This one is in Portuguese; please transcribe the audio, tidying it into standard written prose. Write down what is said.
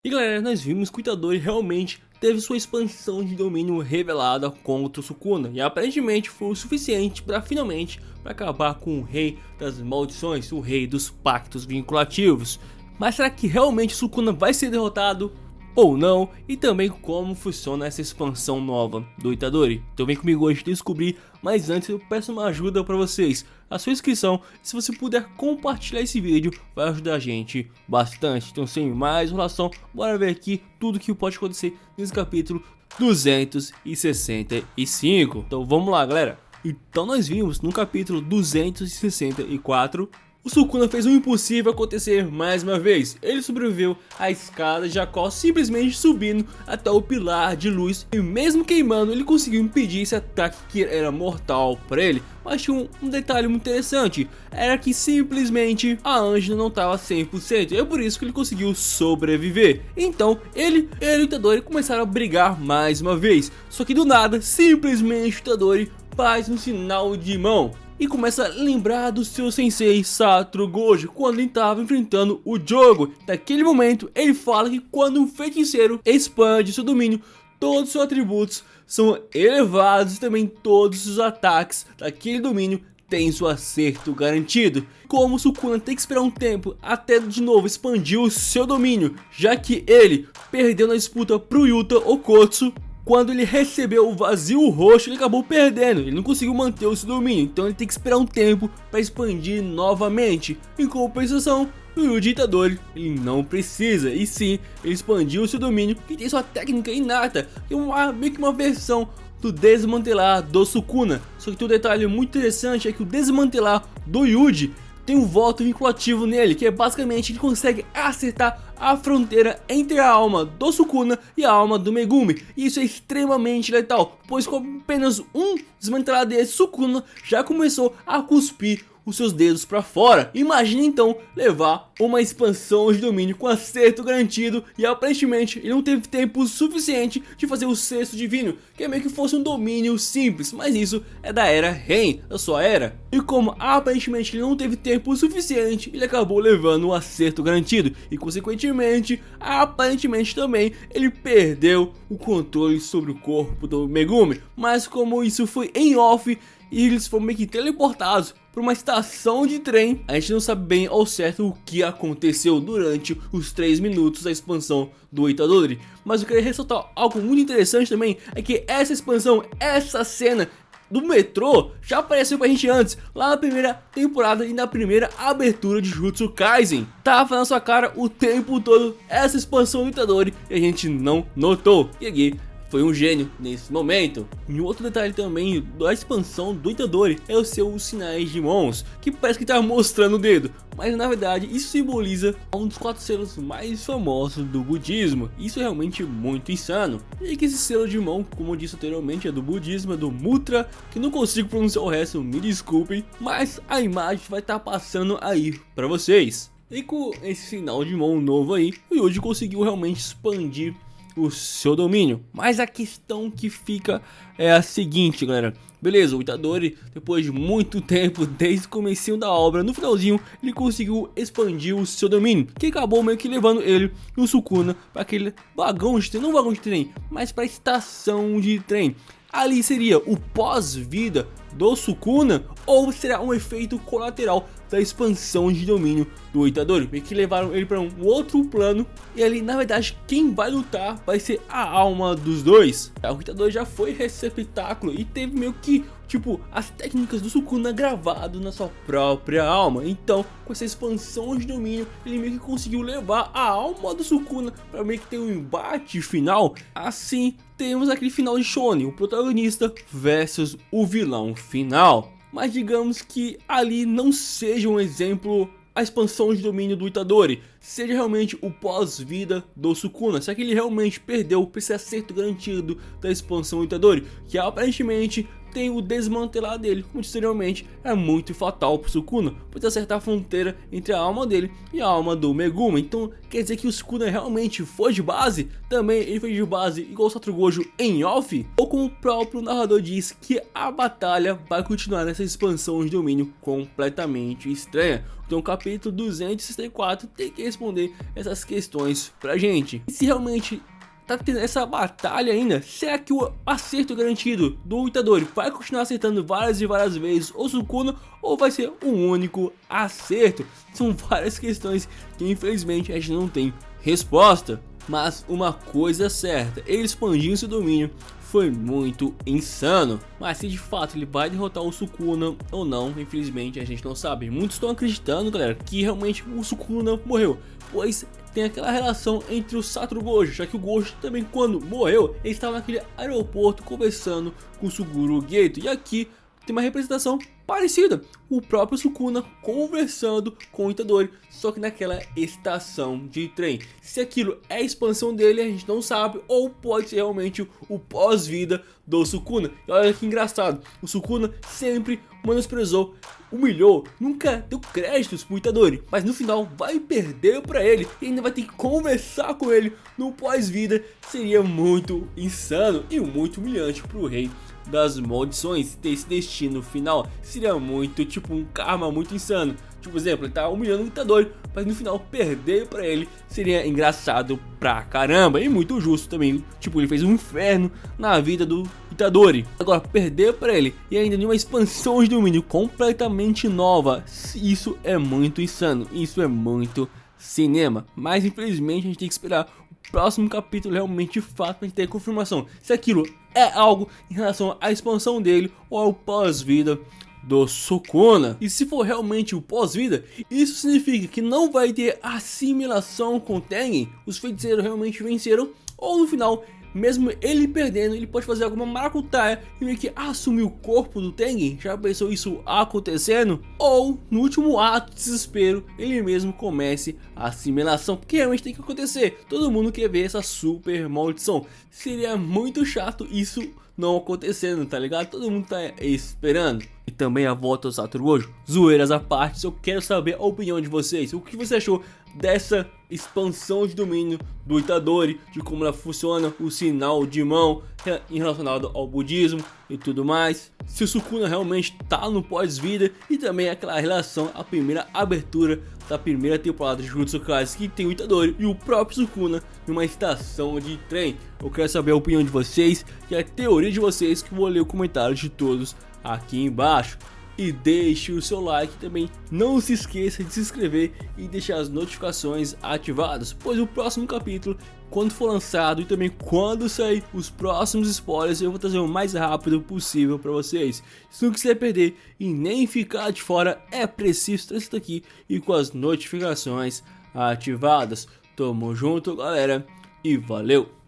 E galera, nós vimos que o Itadori realmente teve sua expansão de domínio revelada contra o Sukuna, e aparentemente foi o suficiente para finalmente acabar com o rei das maldições, o rei dos pactos vinculativos. Mas será que realmente o Sukuna vai ser derrotado ou não? E também como funciona essa expansão nova do Itadori? Então vem comigo hoje descobrir, mas antes eu peço uma ajuda para vocês, a sua inscrição. Se você puder compartilhar esse vídeo, vai ajudar a gente bastante. Então sem mais enrolação, bora ver aqui tudo que pode acontecer nesse capítulo 265. Então vamos lá, galera. Então nós vimos no capítulo 264, o Sukuna fez o impossível acontecer mais uma vez. Ele sobreviveu à escada de Jacó, simplesmente subindo até o pilar de luz, e mesmo queimando ele conseguiu impedir esse ataque que era mortal para ele. Mas tinha um detalhe muito interessante, era que simplesmente a Angela não estava 100%, e é por isso que ele conseguiu sobreviver. Então ele e o Itadori começaram a brigar mais uma vez, só que do nada, simplesmente o Itadori faz um sinal de mão e começa a lembrar do seu sensei Satoru Gojo quando ele estava enfrentando o Jogo. Naquele momento ele fala que quando um feiticeiro expande seu domínio, todos os seus atributos são elevados e também todos os ataques daquele domínio têm seu acerto garantido. Como o Sukuna tem que esperar um tempo até de novo expandir o seu domínio, já que ele perdeu na disputa pro Yuta Okkotsu. Quando ele recebeu o vazio roxo, ele acabou perdendo, ele não conseguiu manter o seu domínio, então ele tem que esperar um tempo para expandir novamente. Em compensação, o Yuji Itadori, ele não precisa, e sim, ele expandiu o seu domínio, que tem sua técnica inata, que é meio que uma versão do desmantelar do Sukuna. Só que tem um detalhe muito interessante, é que o desmantelar do Yuji tem um voto vinculativo nele, que é basicamente ele consegue acertar a fronteira entre a alma do Sukuna e a alma do Megumi. E isso é extremamente letal, pois com apenas um desmantelar desse, Sukuna já começou a cuspir os seus dedos para fora. Imagine então levar uma expansão de domínio com acerto garantido, e aparentemente ele não teve tempo suficiente de fazer o sexto divino, que é meio que fosse um domínio simples, mas isso é da era Ren, da sua era. E como aparentemente ele não teve tempo suficiente, ele acabou levando um acerto garantido, e consequentemente, aparentemente também, ele perdeu o controle sobre o corpo do Megumi. Mas como isso foi em off, e eles foram meio que teleportados para uma estação de trem, a gente não sabe bem ao certo o que aconteceu durante os 3 minutos da expansão do Itadori. Mas eu queria ressaltar algo muito interessante também, é que essa expansão, essa cena do metrô já apareceu pra gente antes, lá na primeira temporada e na primeira abertura de Jujutsu Kaisen. Tava na sua cara o tempo todo essa expansão do Itadori e a gente não notou. E aqui foi um gênio nesse momento. E um outro detalhe também da expansão do Itadori é os seus sinais de mãos, que parece que tá mostrando o dedo, mas na verdade isso simboliza um dos 4 selos mais famosos do budismo. Isso é realmente muito insano. E que esse selo de mão, como eu disse anteriormente, é do budismo, é do Mutra, que não consigo pronunciar o resto, me desculpem, mas a imagem vai estar passando aí pra vocês. E com esse sinal de mão novo aí, o Yuji conseguiu realmente expandir o seu domínio. Mas a questão que fica é a seguinte, galera. Beleza, o Itadori, depois de muito tempo, desde o comecinho da obra, no finalzinho, ele conseguiu expandir o seu domínio, que acabou meio que levando ele e o Sukuna para aquele vagão de trem, não vagão de trem, mas para a estação de trem. Ali seria o pós-vida do Sukuna, ou será um efeito colateral da expansão de domínio do Itadori? Meio que levaram ele para um outro plano, e ali na verdade quem vai lutar vai ser a alma dos dois. O Itadori já foi receptáculo e teve meio que tipo as técnicas do Sukuna gravado na sua própria alma. Então com essa expansão de domínio ele meio que conseguiu levar a alma do Sukuna para meio que ter um embate final. Assim temos aquele final de Shonen, o protagonista versus o vilão final. Mas digamos que ali não seja um exemplo a expansão de domínio do Itadori, seja realmente o pós-vida do Sukuna. Será que ele realmente perdeu esse acerto garantido da expansão do Itadori, que aparentemente tem o desmantelar dele, como disse anteriormente, é muito fatal pro Sukuna, pois acertar a fronteira entre a alma dele e a alma do Megumi. Então quer dizer que o Sukuna realmente foi de base? Também ele foi de base igual o Satoru Gojo em off? Ou como o próprio narrador diz, que a batalha vai continuar nessa expansão de domínio completamente estranha? Então o capítulo 264 tem que responder essas questões pra gente. E se realmente tá tendo essa batalha ainda, será que o acerto garantido do Itadori vai continuar acertando várias e várias vezes o Sukuna, ou vai ser um único acerto? São várias questões que infelizmente a gente não tem resposta. Mas uma coisa é certa, ele expandindo seu domínio foi muito insano. Mas se de fato ele vai derrotar o Sukuna ou não, infelizmente a gente não sabe. Muitos estão acreditando, galera, que realmente o Sukuna morreu, pois tem aquela relação entre o Satoru Gojo, já que o Gojo também, quando morreu, ele estava naquele aeroporto conversando com o Suguru Geto. E aqui tem uma representação parecida, o próprio Sukuna conversando com o Itadori, só que naquela estação de trem. Se aquilo é a expansão dele, a gente não sabe, ou pode ser realmente o pós-vida do Sukuna. E olha que engraçado, o Sukuna sempre menosprezou, humilhou, nunca deu créditos pro Itadori, mas no final vai perder pra ele e ainda vai ter que conversar com ele no pós-vida. Seria muito insano e muito humilhante pro rei das maldições ter esse destino final. Seria muito, tipo, um karma muito insano. Tipo, por exemplo, ele tá humilhando o Itadori, mas no final perder pra ele seria engraçado pra caramba e muito justo também. Tipo, ele fez um inferno na vida do Itadori. Agora, perder pra ele e ainda em uma expansão de domínio completamente nova, isso é muito insano, isso é muito cinema. Mas infelizmente a gente tem que esperar o próximo capítulo realmente de fato pra gente ter confirmação se aquilo é algo em relação à expansão dele ou ao pós-vida do Sukuna. E se for realmente o pós-vida, isso significa que não vai ter assimilação com Tengen, os feiticeiros realmente venceram, ou no final, mesmo ele perdendo, ele pode fazer alguma maracutaia e meio que assumir o corpo do Tengen. Já pensou isso acontecendo? Ou no último ato de desespero, ele mesmo comece a assimilação, porque realmente tem que acontecer. Todo mundo quer ver essa super maldição. Seria muito chato isso não acontecendo, tá ligado? Todo mundo tá esperando. E também a volta do Satoru Gojo. Zoeiras à parte, eu quero saber a opinião de vocês. O que você achou dessa expansão de domínio do Itadori, de como ela funciona, o sinal de mão relacionado ao budismo e tudo mais. Se o Sukuna realmente tá no pós-vida e também aquela relação, a primeira abertura da primeira temporada de Jujutsu Kaisen, que tem o Itadori e o próprio Sukuna em uma estação de trem. Eu quero saber a opinião de vocês e a teoria de vocês, que eu vou ler o comentário de todos aqui embaixo. E deixe o seu like também, não se esqueça de se inscrever e deixar as notificações ativadas, pois o próximo capítulo, quando for lançado e também quando sair os próximos spoilers, eu vou trazer o mais rápido possível para vocês. Se não quiser perder e nem ficar de fora, é preciso ter isso aqui e com as notificações ativadas. Tamo junto, galera, e valeu!